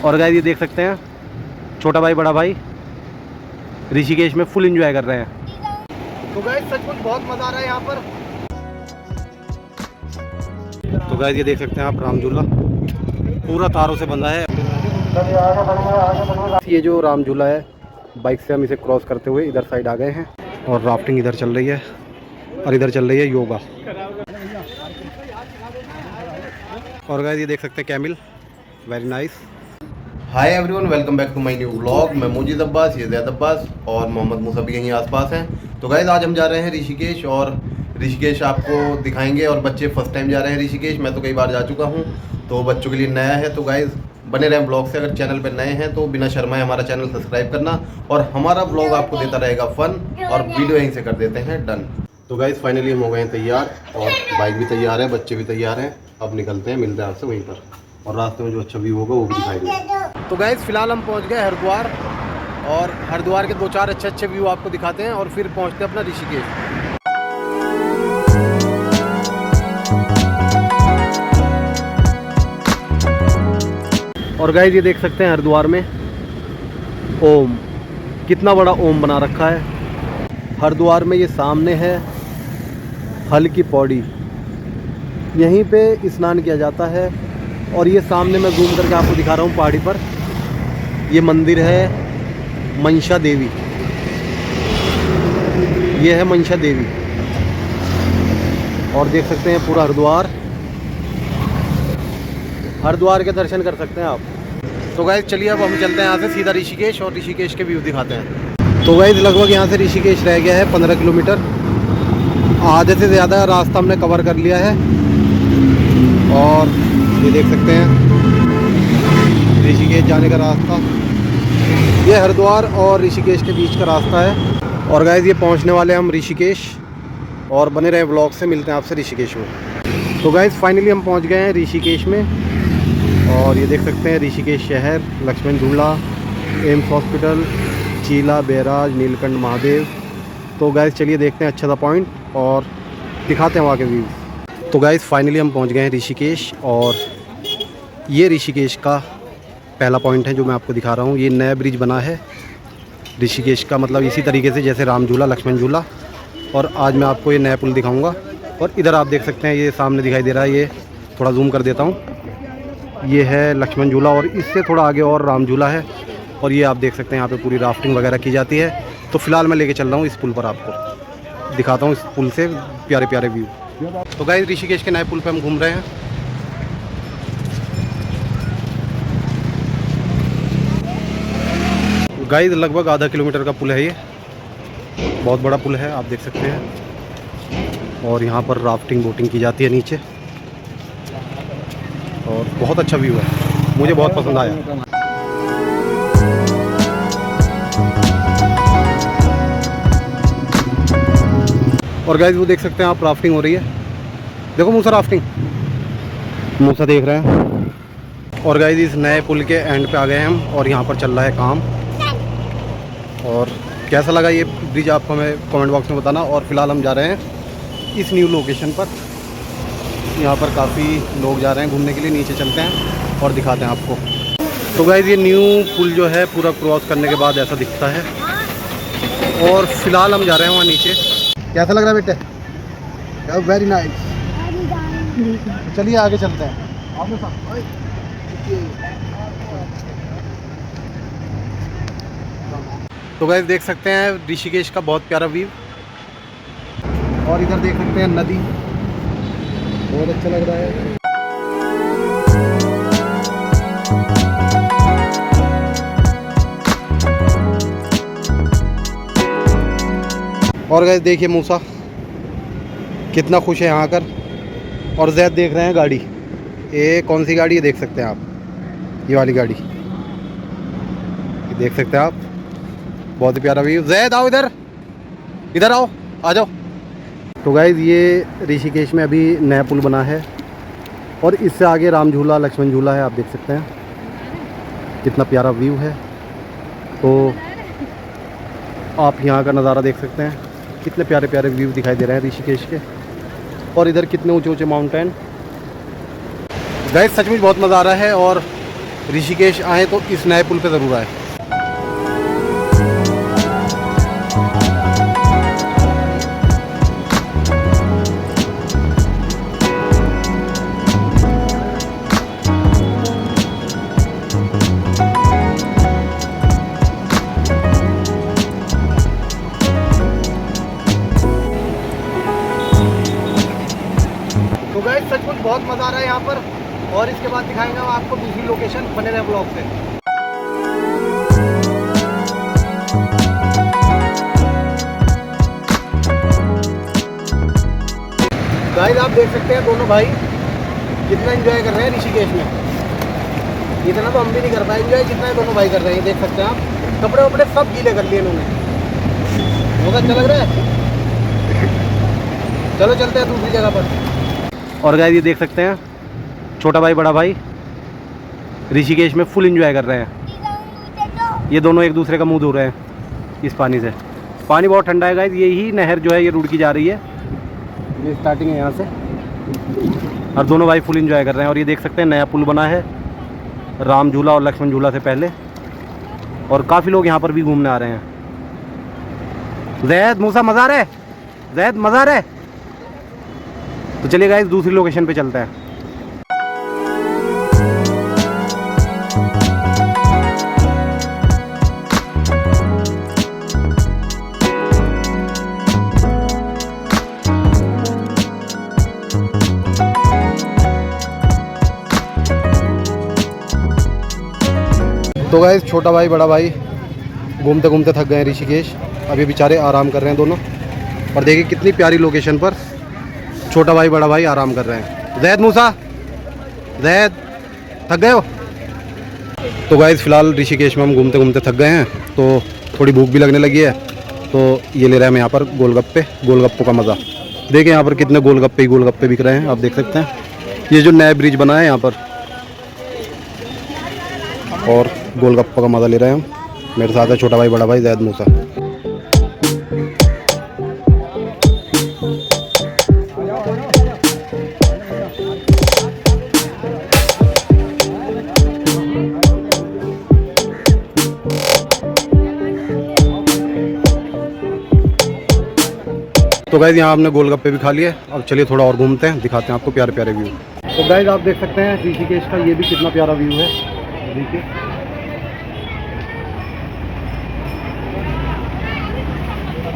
और गाइस ये देख सकते हैं छोटा भाई बड़ा भाई ऋषिकेश में फुल एंजॉय कर रहे हैं। तो गाइस सचमुच बहुत मज़ा आ रहा है यहाँ पर। तो गाइस ये देख सकते हैं आप राम झूला पूरा तारों से बंधा है। ये जो राम झूला है बाइक से हम इसे क्रॉस करते हुए इधर साइड आ गए हैं और राफ्टिंग इधर चल रही है और इधर चल रही है योगा। और गाइस ये देख सकते हैं कैमिल, very nice. Hi everyone, welcome back to my new vlog. मैं मुजीद अब्बास, ये ज़ैद अब्बास और मोहम्मद मूसा भी यहीं आसपास हैं। तो गाइस आज हम जा रहे हैं ऋषिकेश और ऋषिकेश आपको दिखाएंगे। और बच्चे फर्स्ट टाइम जा रहे हैं ऋषिकेश, मैं तो कई बार जा चुका हूँ, तो बच्चों के लिए नया है। तो गाइस बने रहें ब्लॉग से। अगर चैनल पर नए हैं तो बिना शर्माए हमारा चैनल सब्सक्राइब करना और हमारा ब्लॉग आपको देता रहेगा फन। और वीडियो यहीं से कर देते हैं डन। तो गाइस फाइनली हम हो गए हैं तैयार और बाइक भी तैयार है, बच्चे भी तैयार हैं। अब निकलते हैं, मिलते हैं आपसे वहीं पर और रास्ते में जो अच्छा व्यू होगा वो भी दिखाई देगा। तो गाइस फिलहाल हम पहुंच गए हरिद्वार और हरिद्वार के 2-4 अच्छे व्यू आपको दिखाते हैं और फिर पहुंचते हैं अपना ऋषिकेश। और गाइस ये देख सकते हैं हरिद्वार में ओम, कितना बड़ा ओम बना रखा है। हरिद्वार में ये सामने है हल की पौड़ी, यहीं पे स्नान किया जाता है। और ये सामने मैं जूम करके आपको दिखा रहा हूँ पहाड़ी पर, ये मंदिर है मनसा देवी, ये है मनसा देवी। और देख सकते हैं पूरा हरिद्वार, हरिद्वार के दर्शन कर सकते हैं आप। तो गाइस चलिए अब हम चलते हैं यहाँ से सीधा ऋषिकेश और ऋषिकेश के व्यू दिखाते हैं। तो गाइस लगभग यहाँ से ऋषिकेश रह गया है 15 किलोमीटर, आधे से ज़्यादा रास्ता हमने कवर कर लिया है। और ये देख सकते हैं ऋषिकेश जाने का रास्ता, ये हरिद्वार और ऋषिकेश के बीच का रास्ता है। और गाइस ये पहुंचने वाले हम ऋषिकेश और बने रहे व्लॉग से, मिलते हैं आपसे ऋषिकेश में। तो गाइस फाइनली हम पहुंच गए हैं ऋषिकेश में और ये देख सकते हैं ऋषिकेश शहर, लक्ष्मण झूला, एम्स हॉस्पिटल, चीला, बैराज, नीलकंठ महादेव। तो गाइस चलिए देखते हैं अच्छा सा पॉइंट और दिखाते हैं वहाँ के व्यूज़। तो गाइस फाइनली हम पहुंच गए हैं ऋषिकेश और ये ऋषिकेश का पहला पॉइंट है जो मैं आपको दिखा रहा हूँ। ये नया ब्रिज बना है ऋषिकेश का, मतलब इसी तरीके से जैसे राम झूला, लक्ष्मण झूला। और आज मैं आपको ये नया पुल दिखाऊंगा। और इधर आप देख सकते हैं ये सामने दिखाई दे रहा है, ये थोड़ा जूम कर देता हूँ, ये है लक्ष्मण झूला और इससे थोड़ा आगे और राम झूला है। और ये आप देख सकते हैं यहाँ पर पूरी राफ्टिंग वगैरह की जाती है। तो फिलहाल मैं लेके चल रहा हूँ इस पुल पर, आपको दिखाता हूँ इस पुल से प्यारे प्यारे व्यू। तो गाइस ऋषिकेश के नए पुल पे हम घूम रहे हैं। गाइस लगभग आधा किलोमीटर का पुल है, ये बहुत बड़ा पुल है, आप देख सकते हैं। और यहाँ पर राफ्टिंग बोटिंग की जाती है नीचे और बहुत अच्छा व्यू है, मुझे बहुत पसंद आया। और गाइस वो देख सकते हैं आप राफ्टिंग हो रही है, देखो मूसा राफ्टिंग, मूसा देख रहे हैं। और गाइस इस नए पुल के एंड पे आ गए हैं हम और यहाँ पर चल रहा है काम। और कैसा लगा ये ब्रिज आपको हमें कमेंट बॉक्स में बताना। और फिलहाल हम जा रहे हैं इस न्यू लोकेशन पर, यहाँ पर काफ़ी लोग जा रहे हैं घूमने के लिए। नीचे चलते हैं और दिखाते हैं आपको। तो गाइस ये न्यू पुल जो है पूरा क्रॉस करने के बाद ऐसा दिखता है। और फिलहाल हम जा रहे हैं वहाँ नीचे। कैसा लग रहा है बेटे? Very nice. चलिए आगे चलते हैं। तो गाइस देख सकते हैं ऋषिकेश का बहुत प्यारा व्यू। और इधर देख सकते हैं नदी, बहुत अच्छा लग रहा है। और गाइस देखिए मूसा कितना खुश है यहाँ आकर। और ज़ैद देख रहे हैं गाड़ी, ये कौन सी गाड़ी है देख सकते हैं आप, ये वाली गाड़ी, ये देख सकते हैं आप, बहुत ही प्यारा व्यू। ज़ैद आओ इधर, इधर आओ, आ जाओ। तो गाइस ये ऋषिकेश में अभी नया पुल बना है और इससे आगे राम झूला, लक्ष्मण झूला है, आप देख सकते हैं कितना प्यारा व्यू है। तो आप यहाँ का नज़ारा देख सकते हैं, कितने प्यारे प्यारे व्यू दिखाई दे रहे हैं ऋषिकेश के। और इधर कितने ऊंचे ऊंचे माउंटेन। गाइस सच में बहुत मज़ा आ रहा है। और ऋषिकेश आए तो इस नए पुल पे ज़रूर आए। तो गाइस सचमुच बहुत मज़ा आ रहा है यहाँ पर, और इसके बाद दिखाएंगे हम आपको दूसरी लोकेशन। बने रहे ब्लॉग से। गाइस आप देख सकते हैं दोनों भाई कितना एंजॉय कर रहे हैं ऋषिकेश में। इतना तो हम भी नहीं कर पाए एंजॉय जितना ये दोनों भाई कर रहे हैं। देख सकते हैं आप, कपड़े वपड़े सब गीले कर लिए इन्होंने। बहुत अच्छा लग रहा है। चलो चलते हैं दूसरी जगह पर। और गाइस ये देख सकते हैं छोटा भाई बड़ा भाई ऋषिकेश में फुल एंजॉय कर रहे हैं। ये दोनों एक दूसरे का मुंह धो रहे हैं इस पानी से। पानी बहुत ठंडा है गाइस। यही नहर जो है ये रुड़की जा रही है, ये स्टार्टिंग है यहाँ से, और दोनों भाई फुल एंजॉय कर रहे हैं। और ये देख सकते हैं नया पुल बना है राम झूला और लक्ष्मण झूला से पहले, और काफ़ी लोग यहाँ पर भी घूमने आ रहे हैं। जैद मूसा मज़ा आ रहा है, जैद मज़ा आ रहा है। तो चलिए गाइस दूसरी लोकेशन पे चलते हैं। तो गाइस छोटा भाई बड़ा भाई घूमते घूमते थक गए हैं ऋषिकेश। अभी बेचारे आराम कर रहे हैं दोनों। और देखिए कितनी प्यारी लोकेशन पर छोटा भाई बड़ा भाई आराम कर रहे हैं। जैद मूसा, जैद थक गए हो? तो गाइस फ़िलहाल ऋषिकेश में हम घूमते घूमते थक गए हैं, तो थोड़ी भूख भी लगने लगी है। तो ये ले रहे हैं हम यहाँ पर गोलगप्पे, गोलगप्पों का मज़ा। देखिए यहाँ पर कितने गोलगप्पे बिक रहे हैं, आप देख सकते हैं। ये जो नया ब्रिज बना है यहाँ पर, और गोलगप्पा का मज़ा ले रहे हैं हम। मेरे साथ है छोटा भाई बड़ा भाई जैद मूसा। तो गाइस यहाँ हमने गोलगप्पे भी खा लिए। अब चलिए थोड़ा और घूमते हैं, दिखाते हैं आपको प्यारे प्यारे व्यू। तो गाइस आप देख सकते हैं ऋषिकेश का ये भी कितना प्यारा व्यू है। देखिए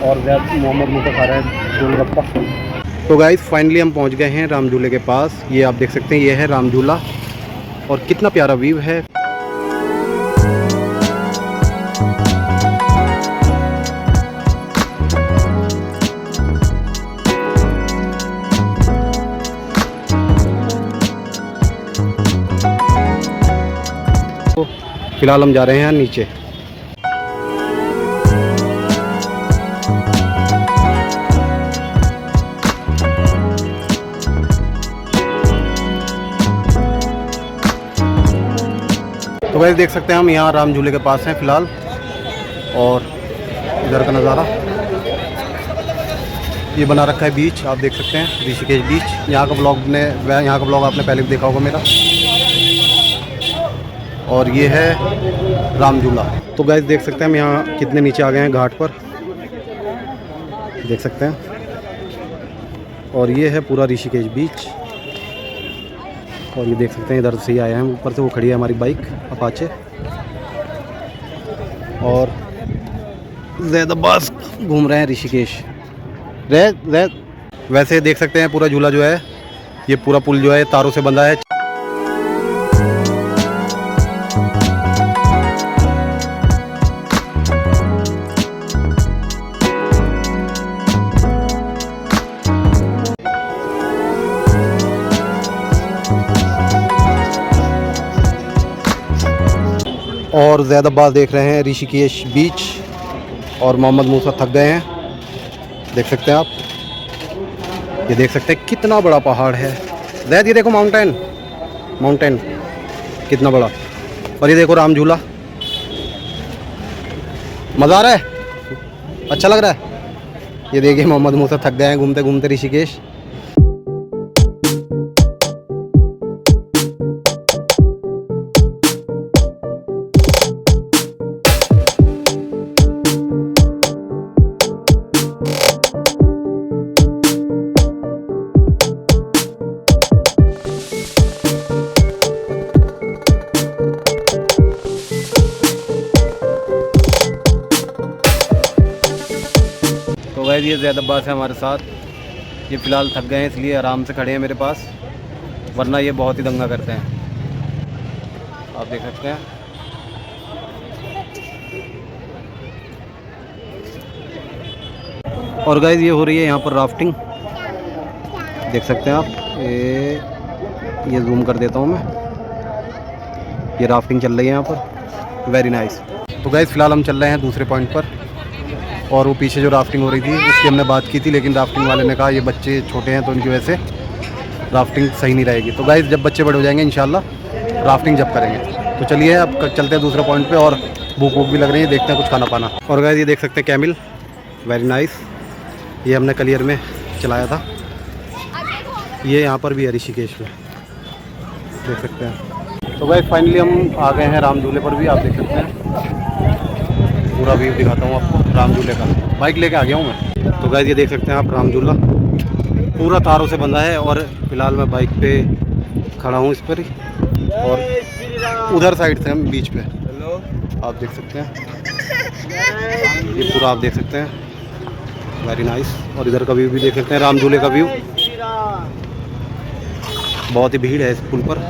और मोहम्मद मूसा खा रहे हैं गोलगप्पा। तो गाइस फाइनली हम पहुंच गए हैं राम झूले के पास। ये आप देख सकते हैं ये है राम झूला, और कितना प्यारा व्यू है। तो फिलहाल हम जा रहे हैं नीचे। तो वैसे देख सकते हैं हम यहाँ राम झूले के पास हैं फ़िलहाल, और इधर का नज़ारा ये बना रखा है बीच, आप देख सकते हैं ऋषिकेश बीच। यहाँ का ब्लॉग आपने पहले भी देखा होगा मेरा। और ये है राम झूला। तो गाइस देख सकते हैं हम यहाँ कितने नीचे आ गए हैं घाट पर, देख सकते हैं। और ये है पूरा ऋषिकेश बीच। और ये देख सकते हैं इधर से ही आए हैं ऊपर से, वो खड़ी है हमारी बाइक अपाचे। और जैद अब्बास घूम रहे हैं ऋषिकेश। जैद वैसे देख सकते हैं पूरा झूला जो है, ये पूरा पुल जो है तारों से बंधा है। और ज़ैद अब्बास देख रहे हैं ऋषिकेश बीच, और मोहम्मद मूसा थक गए हैं, देख सकते हैं आप। ये देख सकते हैं कितना बड़ा पहाड़ है। ज़ैद ये देखो माउंटेन कितना बड़ा। और ये देखो राम झूला, मज़ा आ रहा है, अच्छा लग रहा है। ये देखिए मोहम्मद मूसा थक गए हैं घूमते घूमते ऋषिकेश। गाइस ये ज़ैद अब्बास है हमारे साथ। ये फ़िलहाल थक गए हैं इसलिए आराम से खड़े हैं मेरे पास, वरना ये बहुत ही दंगा करते हैं, आप देख सकते हैं। और गाइस ये हो रही है यहाँ पर राफ्टिंग, देख सकते हैं आप। ये जूम कर देता हूँ मैं, ये राफ्टिंग चल रही है यहाँ पर, वेरी नाइस। तो गाइस फ़िलहाल हम चल रहे हैं दूसरे पॉइंट पर, और वो पीछे जो राफ्टिंग हो रही थी उसकी हमने बात की थी, लेकिन राफ्टिंग वाले ने कहा ये बच्चे छोटे हैं तो उनकी वजह से राफ्टिंग सही नहीं रहेगी। तो गाइस जब बच्चे बड़े हो जाएंगे इंशाल्लाह राफ्टिंग जब करेंगे। तो चलिए अब चलते हैं दूसरे पॉइंट पे, और भूख भूख भी लग रही है, देखते हैं कुछ खाना पाना। और गाइस ये देख सकते हैं कैमिल, वेरी नाइस। ये हमने कलियर में चलाया था, ये यहाँ पर भी है ऋषिकेश में, देख सकते हैं। तो गाइस फाइनली हम आ गए हैं राम झूले पर भी, आप देख सकते हैं। पूरा व्यू दिखाता हूँ आपको राम झूले का, बाइक लेके आ गया हूँ मैं। तो गाइस ये देख सकते हैं आप, राम झूला पूरा तारों से बंधा है, और फिलहाल मैं बाइक पे खड़ा हूँ इस पर ही, और उधर साइड से हम बीच पे, आप देख सकते हैं। ये पूरा आप देख सकते हैं, वेरी नाइस। और इधर का व्यू भी देख सकते हैं, राम झूले का व्यू। बहुत ही भीड़ है इस पुल पर।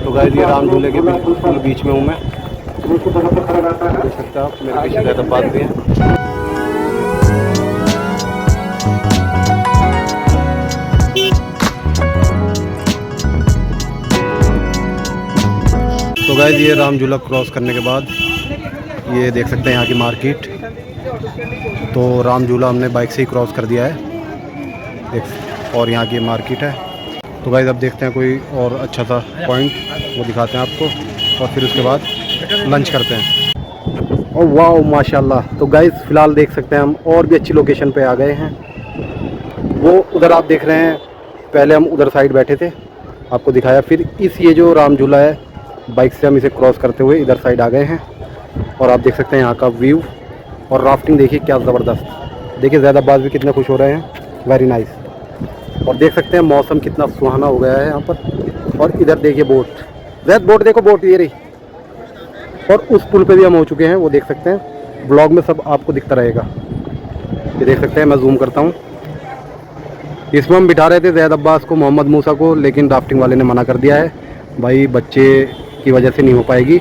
तो गाइस ये राम झूले के बिल्कुल बीच में हूँ मैं, देख सकते हैं आप। मेरे पीछे ज़्यादा बात भी है। तो गाइस ये राम झूला क्रॉस करने के बाद ये देख सकते हैं यहाँ की मार्केट। तो राम झूला हमने बाइक से ही क्रॉस कर दिया है, और यहाँ की मार्केट है। तो गाइस अब देखते हैं कोई और अच्छा सा पॉइंट, वो दिखाते हैं आपको, और फिर उसके बाद लंच करते हैं। और वाह माशाल्लाह। तो गाइस फ़िलहाल देख सकते हैं हम और भी अच्छी लोकेशन पे आ गए हैं। वो उधर आप देख रहे हैं, पहले हम उधर साइड बैठे थे, आपको दिखाया। फिर ये जो राम झूला है, बाइक से हम इसे क्रॉस करते हुए इधर साइड आ गए हैं, और आप देख सकते हैं यहाँ का व्यू। और राफ्टिंग देखिए क्या ज़बरदस्त, देखिए ज़्यादा बात भी कितने खुश हो रहे हैं, वेरी नाइस। और देख सकते हैं मौसम कितना सुहाना हो गया है यहाँ पर। और इधर देखिए बोट, ज़ैद बोट देखो, बोट ये रही। और उस पुल पे भी हम हो चुके हैं, वो देख सकते हैं। ब्लॉग में सब आपको दिखता रहेगा, ये देख सकते हैं। मैं जूम करता हूँ। इसमें हम बिठा रहे थे ज़ैद अब्बास को, मोहम्मद मूसा को, लेकिन राफ्टिंग वाले ने मना कर दिया है, भाई बच्चे की वजह से नहीं हो पाएगी।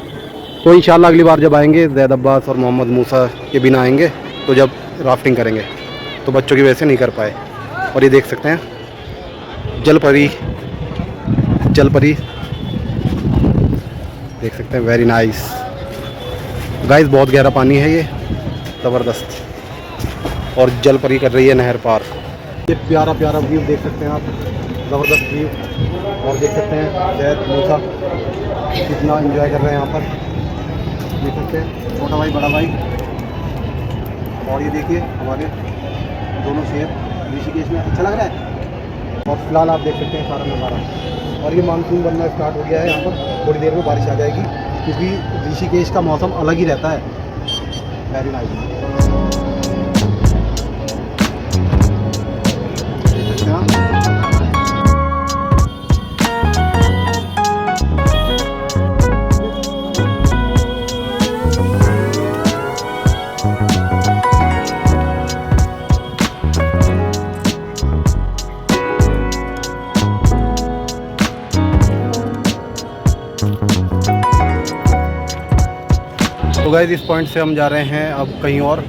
तो इंशाल्लाह अगली बार जब आएंगे ज़ैद अब्बास और मोहम्मद मूसा के बिना आएंगे, तो जब राफ्टिंग करेंगे, तो बच्चों की वजह से नहीं कर पाए। और ये देख सकते हैं जलपरी, जलपरी देख सकते हैं, वेरी नाइस। गाइस बहुत गहरा पानी है ये, ज़बरदस्त। और जलपरी कर रही है नहर पार। ये प्यारा प्यारा व्यू देख सकते हैं आप, ज़बरदस्त व्यू। और देख सकते हैं ज़ैद मूसा कितना एंजॉय कर रहे हैं यहाँ पर, देख सकते हैं, छोटा भाई बड़ा भाई। और ये देखिए हमारे दोनों शेर ऋषिकेश में, अच्छा लग रहा है। और फिलहाल आप देख सकते हैं सारा नज़ारा। और ये मानसून बनना स्टार्ट हो गया है यहाँ पर, थोड़ी देर में बारिश आ जाएगी, क्योंकि ऋषिकेश का मौसम अलग ही रहता है, वेरी नाइस। तो गाइस इस पॉइंट से हम जा रहे हैं अब कहीं और,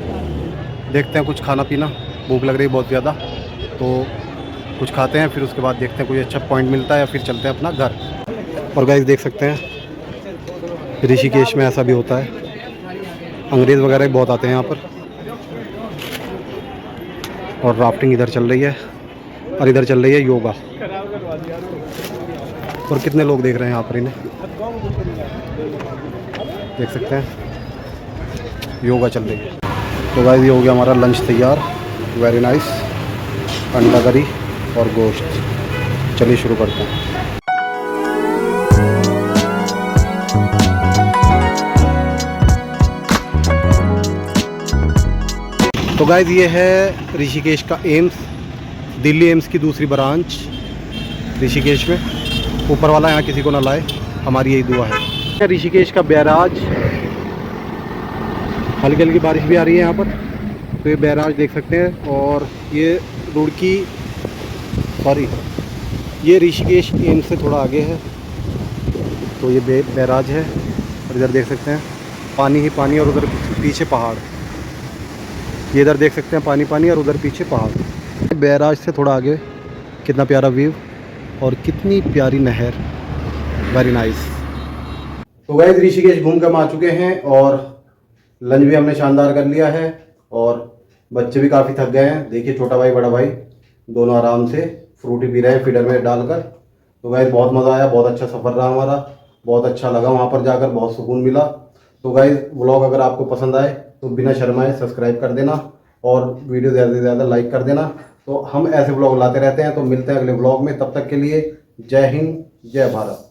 देखते हैं कुछ खाना पीना, भूख लग रही है बहुत ज़्यादा, तो कुछ खाते हैं, फिर उसके बाद देखते हैं कोई अच्छा पॉइंट मिलता है या फिर चलते हैं अपना घर। और गाइस देख सकते हैं ऋषिकेश में ऐसा भी होता है, अंग्रेज़ वगैरह भी बहुत आते हैं यहाँ पर। और राफ्टिंग इधर चल रही है, और इधर चल रही है योगा। और कितने लोग देख रहे हैं यहाँ पर इन्हें, देख सकते हैं योगा चल रही है। तो गाइस ये हो गया हमारा लंच तैयार, वेरी नाइस। अंडा करी और गोश्त, चलिए शुरू करते हैं। तो गाइस ये है ऋषिकेश का एम्स, दिल्ली एम्स की दूसरी ब्रांच ऋषिकेश में। ऊपर वाला यहाँ किसी को ना लाए, हमारी यही दुआ है। ऋषिकेश का बैराज, हल्की हल्की बारिश भी आ रही है यहाँ पर, तो ये बैराज देख सकते हैं। और ये रुड़की, सॉरी, ये ऋषिकेश एम्स से थोड़ा आगे है, तो ये बैराज है। और इधर देख सकते हैं पानी ही पानी, और उधर पीछे पहाड़। ये इधर देख सकते हैं पानी पानी, और उधर पीछे पहाड़। बैराज से थोड़ा आगे कितना प्यारा व्यू और कितनी प्यारी नहर, वेरी नाइस। तो गाइस ऋषिकेश घूम कर हम आ चुके हैं और लंच भी हमने शानदार कर लिया है, और बच्चे भी काफ़ी थक गए हैं। देखिए छोटा भाई बड़ा भाई दोनों आराम से फ्रूटी पी रहे हैं फीडर में डालकर। तो गाइस बहुत मज़ा आया, बहुत अच्छा सफ़र रहा हमारा, बहुत अच्छा लगा वहाँ पर जाकर, बहुत सुकून मिला। तो गाइस व्लॉग अगर आपको पसंद आए तो बिना शर्माए सब्सक्राइब कर देना और वीडियो ज़्यादा से ज़्यादा लाइक कर देना। तो हम ऐसे व्लॉग लाते रहते हैं। तो मिलते हैं अगले व्लॉग में, तब तक के लिए जय हिंद जय भारत।